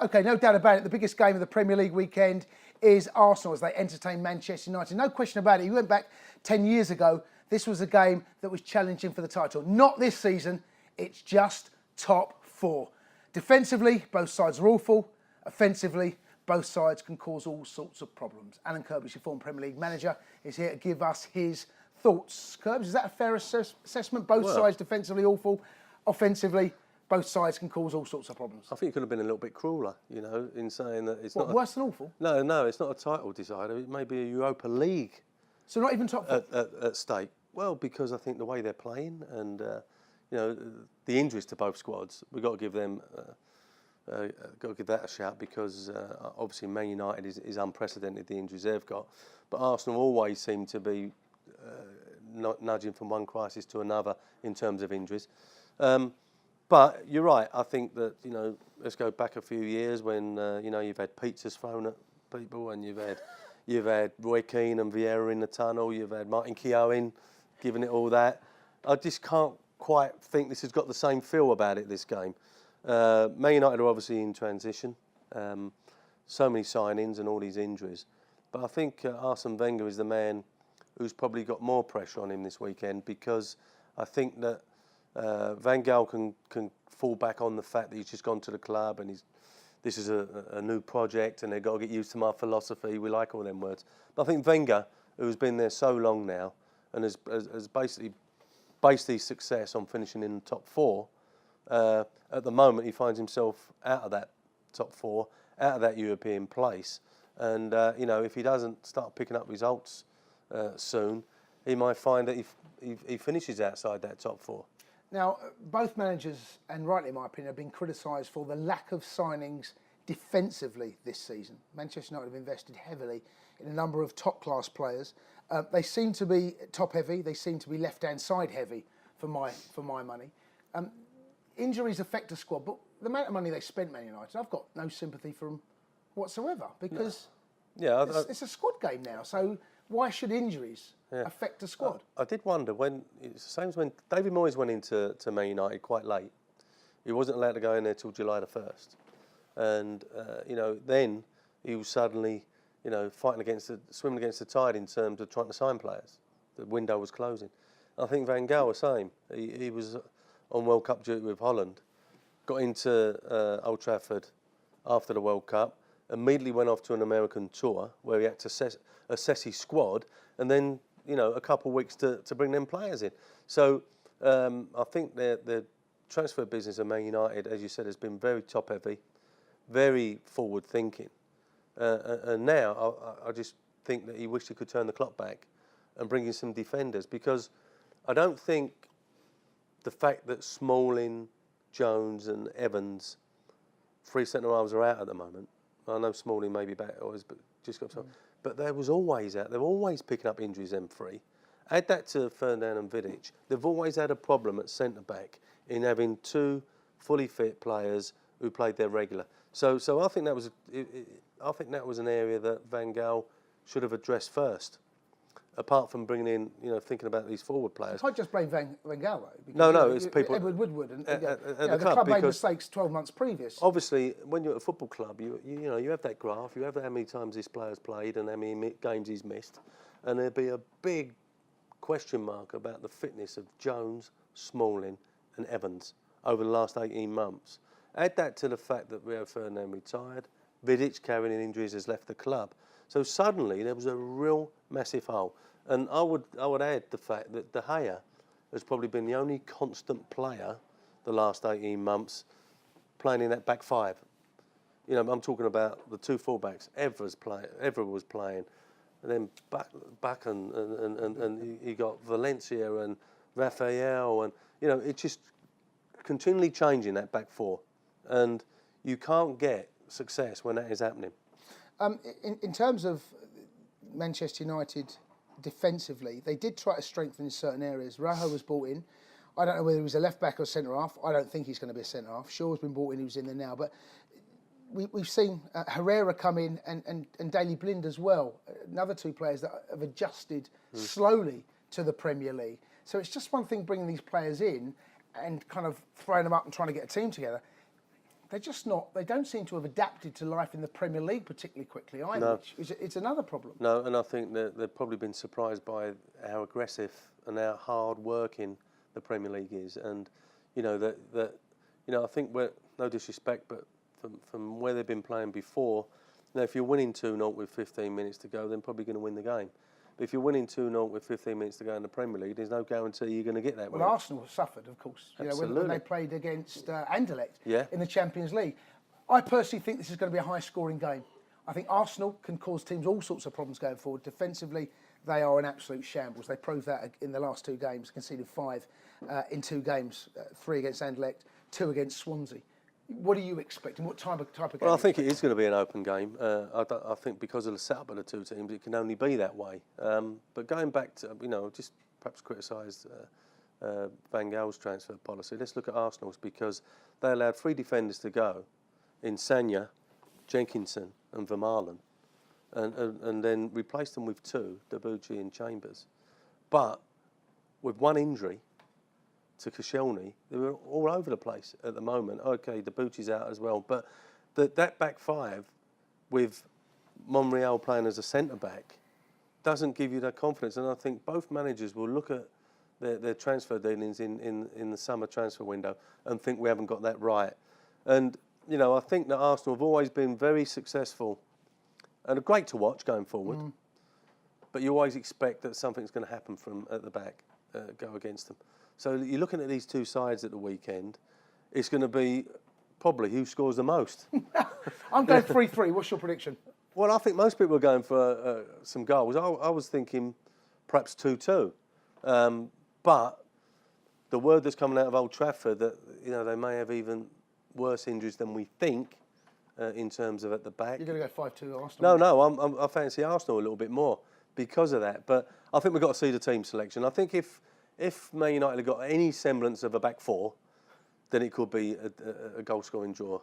OK, no doubt about it. The biggest game of the Premier League weekend is Arsenal as they entertain Manchester United. No question about it. You went back 10 years ago. This was a game that was challenging for the title. Not this season. It's just top four. Defensively, both sides are awful. Offensively, both sides can cause all sorts of problems. Alan Curbishley, former Premier League manager, is here to give us his thoughts. Curbs, is that a fair assessment? Both sides defensively awful. Offensively, both sides can cause all sorts of problems. I think it could have been a little bit crueler, you know, in saying that it's not worse than awful. No, it's not a title decider. It may be a Europa League. So not even top four at stake. Well, because I think the way they're playing and you know the injuries to both squads, we've got to give them got to give that a shout because obviously Man United is unprecedented, the injuries they've got, but Arsenal always seem to be not nudging from one crisis to another in terms of injuries. But you're right. I think that, you know, let's go back a few years when you know, you've had pizzas thrown at people, and you've had Roy Keane and Vieira in the tunnel. You've had Martin Keown giving it all that. I just can't quite think this has got the same feel about it, this game. Man United are obviously in transition. So many signings and all these injuries. But I think Arsene Wenger is the man who's probably got more pressure on him this weekend, because I think that Van Gaal can fall back on the fact that he's just gone to the club and this is a new project and they've got to get used to my philosophy. We like all them words. But I think Wenger, who's been there so long now and has basically based his success on finishing in the top four, at the moment he finds himself out of that top four, out of that European place. And, you know, if he doesn't start picking up results soon, he might find that he finishes outside that top four. Now, both managers, and rightly in my opinion, have been criticised for the lack of signings defensively this season. Manchester United have invested heavily in a number of top-class players. They seem to be top-heavy. They seem to be left-hand side heavy, for my money. Injuries affect the squad, but the amount of money they spent, Man United, I've got no sympathy for them whatsoever, because it's a squad game now. So why should injuries affect the squad? I did wonder when it's the same as when David Moyes went into Man United quite late. He wasn't allowed to go in there till July the 1st, and you know, then he was suddenly, you know, swimming against the tide in terms of trying to sign players. The window was closing. I think Van Gaal was same. He was on World Cup duty with Holland, got into Old Trafford after the World Cup, immediately went off to an American tour where he had to assess his squad, and then, you know, a couple of weeks to bring them players in. So I think the transfer business of Man United, as you said, has been very top-heavy, very forward-thinking. And now I just think that he wished he could turn the clock back and bring in some defenders, because I don't think the fact that Smalling, Jones and Evans, three centre-halves, are out at the moment. I know Smalling may be back, but just got some. But they was always out. They're always picking up injuries, them three. Add that to Fernand and Vidic. They've always had a problem at centre-back in having two fully fit players who played their regular. So I think that was an area that Van Gaal should have addressed first. Apart from bringing in, you know, thinking about these forward players. You can't just blame Van Gaal, though. No, it's people. Edward Woodward and the club made mistakes 12 months previous. Obviously, when you're at a football club, you know, you have that graph. You have how many times this player's played and how many games he's missed, and there'd be a big question mark about the fitness of Jones, Smalling, and Evans over the last 18 months. Add that to the fact that Rio Ferdinand retired, Vidic, carrying injuries, has left the club. So suddenly there was a real massive hole. And I would add the fact that De Gea has probably been the only constant player the last 18 months playing in that back five. You know, I'm talking about the two fullbacks. Evra was playing, and then back and he got Valencia and Rafael, and you know, it's just continually changing that back four, and you can't get success when that is happening. In terms of Manchester United defensively, they did try to strengthen in certain areas. Rajo was brought in. I don't know whether he was a left-back or centre-half. I don't think he's going to be a centre-half. Shaw's been brought in, who's in there now. But we've seen Herrera come in and Daley Blind as well. Another two players that have adjusted slowly to the Premier League. So it's just one thing bringing these players in and kind of throwing them up and trying to get a team together. they're just not. They don't seem to have adapted to life in the Premier League particularly quickly either. No. Which it's another problem. No, and I think that they've probably been surprised by how aggressive and how hard working the Premier League is, and I think we're, no disrespect, but from where they've been playing before, if you're winning 2-0 with 15 minutes to go, then probably going to win the game. But if you're winning 2-0 with 15 minutes to go in the Premier League, there's no guarantee you're going to get that win. Well, Arsenal suffered, of course, when they played against Anderlecht in the Champions League. I personally think this is going to be a high-scoring game. I think Arsenal can cause teams all sorts of problems going forward. Defensively, they are an absolute shambles. They proved that in the last 2 games, conceded 5 in 2 games, 3 against Anderlecht, 2 against Swansea. What do you expect, and what type of game? Well, I think it is going to be an open game. I think because of the setup of the 2 teams, it can only be that way. But going back to, just perhaps criticise Van Gaal's transfer policy, let's look at Arsenal's, because they allowed 3 defenders to go in Sanya, Jenkinson and Vermaelen, and then replaced them with 2, Debuchy and Chambers. But with 1 injury to Koscielny, they were all over the place at the moment. Okay, Debuchy's out as well, but that back 5 with Monreal playing as a centre-back doesn't give you that confidence. And I think both managers will look at their transfer dealings in the summer transfer window and think we haven't got that right. And, I think that Arsenal have always been very successful and great to watch going forward, but you always expect that something's going to happen from at the back, go against them. So you're looking at these 2 sides at the weekend. It's going to be probably who scores the most. I'm going 3-3. What's your prediction? Well, I think most people are going for some goals. I was thinking perhaps 2-2. But the word that's coming out of Old Trafford that they may have even worse injuries than we think in terms of at the back. You're going to go 5-2 Arsenal? No, I fancy Arsenal a little bit more because of that. But I think we've got to see the team selection. I think if Man United have got any semblance of a back 4, then it could be a goal-scoring draw.